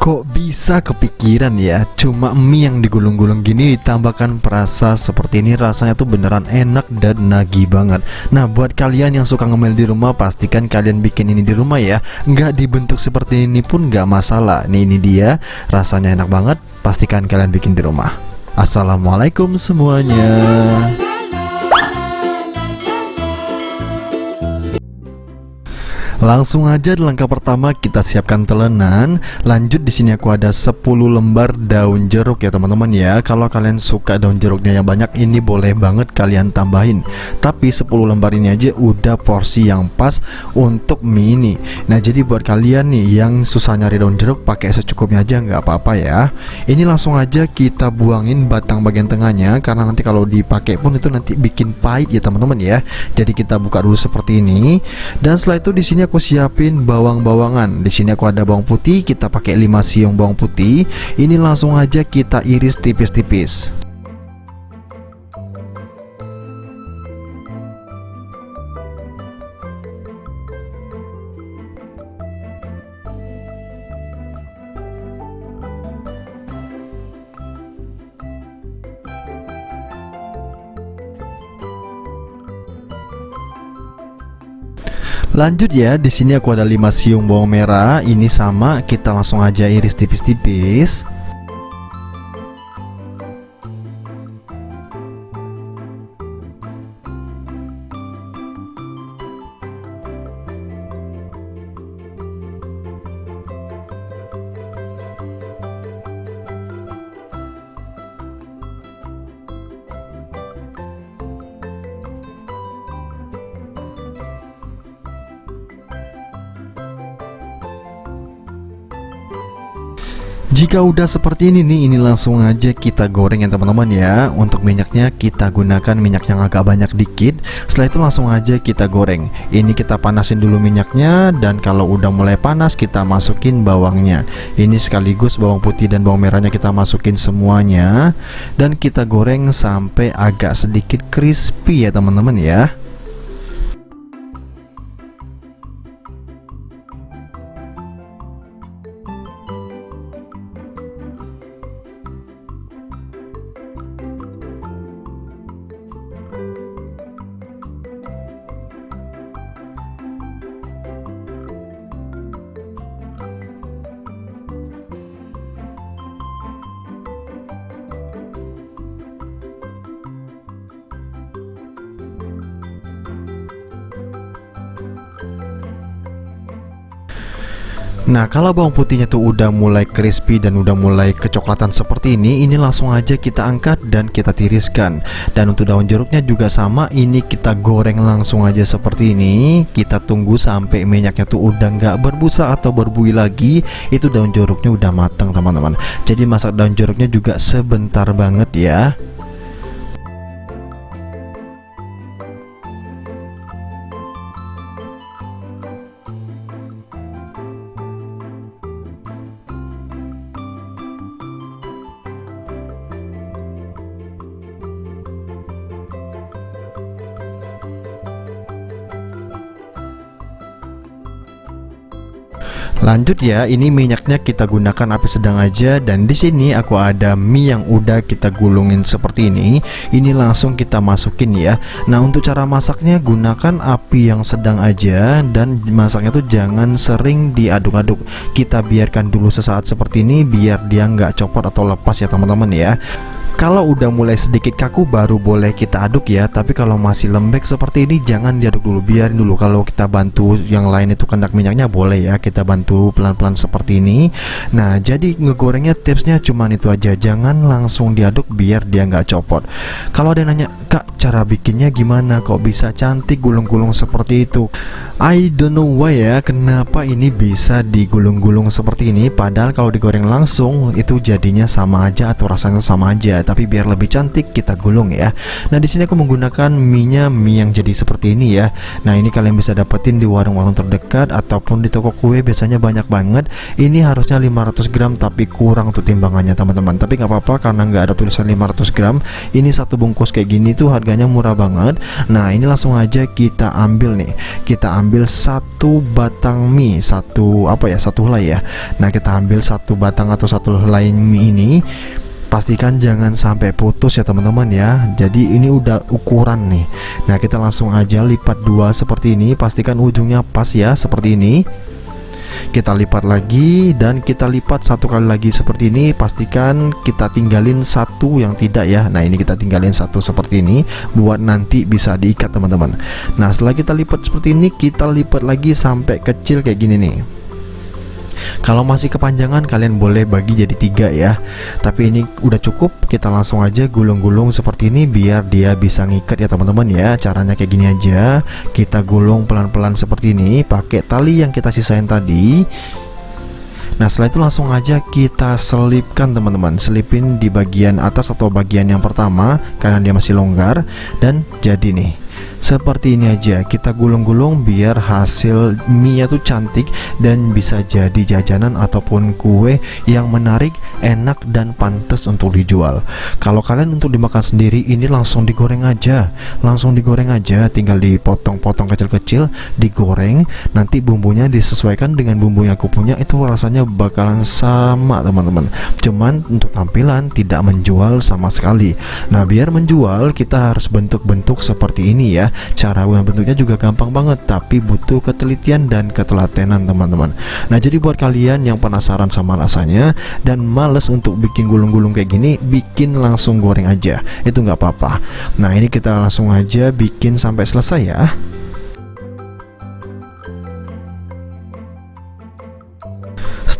Kok bisa kepikiran ya, cuma mie yang digulung-gulung gini ditambahkan perasa seperti ini, rasanya tuh beneran enak dan nagih banget. Nah, buat kalian yang suka ngemil di rumah, pastikan kalian bikin ini di rumah ya. Nggak dibentuk seperti ini pun nggak masalah. Nih, ini dia, rasanya enak banget, pastikan kalian bikin di rumah. Assalamualaikum semuanya. Langsung aja di langkah pertama kita siapkan telenan. Lanjut di sini aku ada 10 lembar daun jeruk ya teman-teman ya. Kalau kalian suka daun jeruknya yang banyak, ini boleh banget kalian tambahin. Tapi 10 lembar ini aja udah porsi yang pas untuk mie ini. Nah, jadi buat kalian nih yang susah nyari daun jeruk, pakai secukupnya aja nggak apa-apa ya. Ini langsung aja kita buangin batang bagian tengahnya, karena nanti kalau dipakai pun itu nanti bikin pahit ya teman-teman ya. Jadi kita buka dulu seperti ini. Dan setelah itu di sini aku siapin bawang-bawangan. Di sini aku ada bawang putih, kita pakai 5 siung bawang putih. Ini langsung aja kita iris tipis-tipis. Lanjut ya, di sini aku ada 5 siung bawang merah. Ini sama, kita langsung aja iris tipis-tipis. Jika udah seperti ini nih, ini langsung aja kita goreng ya teman-teman ya. Untuk minyaknya kita gunakan minyak yang agak banyak dikit. Setelah itu langsung aja kita goreng. Ini kita panasin dulu minyaknya, dan kalau udah mulai panas kita masukin bawangnya. Ini sekaligus bawang putih dan bawang merahnya kita masukin semuanya, dan kita goreng sampai agak sedikit crispy ya teman-teman ya. Nah, kalau bawang putihnya tuh udah mulai crispy dan udah mulai kecoklatan seperti ini langsung aja kita angkat dan kita tiriskan. Dan untuk daun jeruknya juga sama, ini kita goreng langsung aja seperti ini. Kita tunggu sampai minyaknya tuh udah nggak berbusa atau berbuih lagi, itu daun jeruknya udah matang teman-teman. Jadi masak daun jeruknya juga sebentar banget ya. Lanjut ya, ini minyaknya kita gunakan api sedang aja, dan di sini aku ada mie yang udah kita gulungin seperti ini. Ini langsung kita masukin ya. Nah, untuk cara masaknya gunakan api yang sedang aja, dan masaknya tuh jangan sering diaduk-aduk. Kita biarkan dulu sesaat seperti ini biar dia nggak copot atau lepas ya teman-teman ya. Kalau udah mulai sedikit kaku baru boleh kita aduk ya. Tapi kalau masih lembek seperti ini jangan diaduk dulu, biarin dulu. Kalau kita bantu yang lain itu kena minyaknya boleh ya, kita bantu pelan-pelan seperti ini. Nah, jadi ngegorengnya tipsnya cuman itu aja, jangan langsung diaduk biar dia nggak copot. Kalau ada yang nanya, "Kak, cara bikinnya gimana? Kok bisa cantik gulung-gulung seperti itu?" I don't know why ya, kenapa ini bisa digulung-gulung seperti ini. Padahal kalau digoreng langsung itu jadinya sama aja atau rasanya sama aja. tapi biar lebih cantik kita gulung ya. Nah di sini aku menggunakan mie yang jadi seperti ini ya. Nah ini kalian bisa dapetin di warung-warung terdekat ataupun di toko kue, biasanya banyak banget. Ini harusnya 500 gram tapi kurang untuk timbangannya teman-teman, tapi nggak apa-apa karena nggak ada tulisan 500 gram. Ini satu bungkus kayak gini tuh harganya murah banget. Nah ini langsung aja kita ambil nih, kita ambil satu batang mie, satu helai ya. Nah kita ambil satu batang atau satu helai mie ini, pastikan jangan sampai putus ya teman-teman ya. Jadi ini udah ukuran nih. Nah kita langsung aja lipat dua seperti ini, pastikan ujungnya pas ya seperti ini. Kita lipat lagi dan kita lipat satu kali lagi seperti ini, pastikan kita tinggalin satu yang tidak ya. Nah ini kita tinggalin satu seperti ini buat nanti bisa diikat teman-teman. Nah setelah kita lipat seperti ini, kita lipat lagi sampai kecil kayak gini nih. Kalau masih kepanjangan kalian boleh bagi jadi 3 ya, tapi ini udah cukup. Kita langsung aja gulung-gulung seperti ini biar dia bisa ngikat ya teman-teman ya. Caranya kayak gini aja, kita gulung pelan-pelan seperti ini pakai tali yang kita sisain tadi. Nah setelah itu langsung aja kita selipkan teman-teman, selipin di bagian atas atau bagian yang pertama karena dia masih longgar, dan jadi nih seperti ini aja. Kita gulung-gulung biar hasil mie tuh cantik dan bisa jadi jajanan ataupun kue yang menarik, enak dan pantas untuk dijual. Kalau kalian untuk dimakan sendiri, ini langsung digoreng aja, tinggal dipotong-potong kecil-kecil, digoreng. Nanti bumbunya disesuaikan dengan bumbu yang aku punya, itu rasanya bakalan sama teman-teman. Cuman untuk tampilan tidak menjual sama sekali. Nah biar menjual kita harus bentuk-bentuk seperti ini ya. Cara bentuknya juga gampang banget, tapi butuh ketelitian dan ketelatenan teman-teman. Nah jadi buat kalian yang penasaran sama rasanya dan males untuk bikin gulung-gulung kayak gini, bikin langsung goreng aja, itu nggak apa-apa. Nah ini kita langsung aja bikin sampai selesai ya.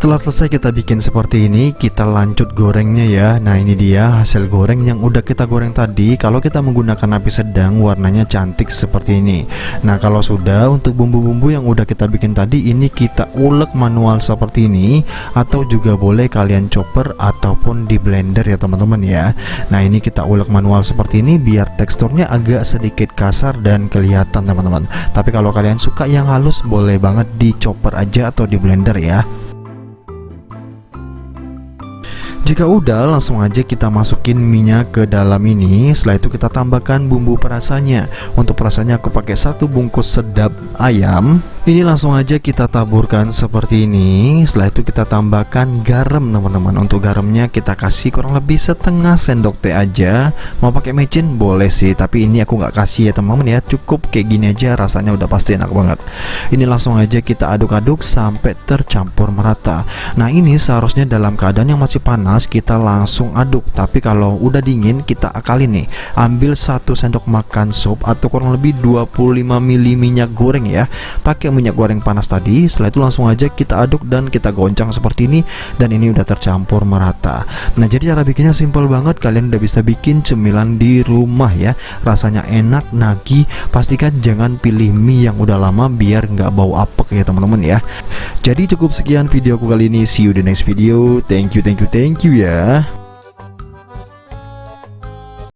Setelah selesai kita bikin seperti ini, kita lanjut gorengnya ya. Nah ini dia hasil goreng yang udah kita goreng tadi. Kalau kita menggunakan api sedang, warnanya cantik seperti ini. Nah kalau sudah, untuk bumbu-bumbu yang udah kita bikin tadi, ini kita ulek manual seperti ini, atau juga boleh kalian chopper ataupun di blender ya teman-teman ya. Nah ini kita ulek manual seperti ini biar teksturnya agak sedikit kasar dan kelihatan teman-teman. Tapi kalau kalian suka yang halus, boleh banget di chopper aja atau di blender ya. Jika udah, langsung aja kita masukin minyak ke dalam ini. Setelah itu kita tambahkan bumbu perasanya. Untuk perasanya aku pakai satu bungkus sedap ayam. Ini langsung aja kita taburkan seperti ini. Setelah itu kita tambahkan garam teman-teman. Untuk garamnya kita kasih kurang lebih setengah sendok teh aja. Mau pakai micin boleh sih, tapi ini aku nggak kasih ya teman-teman ya. Cukup kayak gini aja, rasanya udah pasti enak banget. Ini langsung aja kita aduk-aduk sampai tercampur merata. Nah ini seharusnya dalam keadaan yang masih panas kita langsung aduk, tapi kalau udah dingin kita akalin nih. Ambil 1 sendok makan sup atau kurang lebih 25 ml minyak goreng ya. Pakai minyak goreng panas tadi. Setelah itu langsung aja kita aduk dan kita goncang seperti ini, dan ini udah tercampur merata. Nah jadi cara bikinnya simple banget, kalian udah bisa bikin cemilan di rumah ya. Rasanya enak, nagih. Pastikan jangan pilih mie yang udah lama biar nggak bau apek ya teman-teman ya. Jadi cukup sekian videoku kali ini. See you the next video. Thank you ya.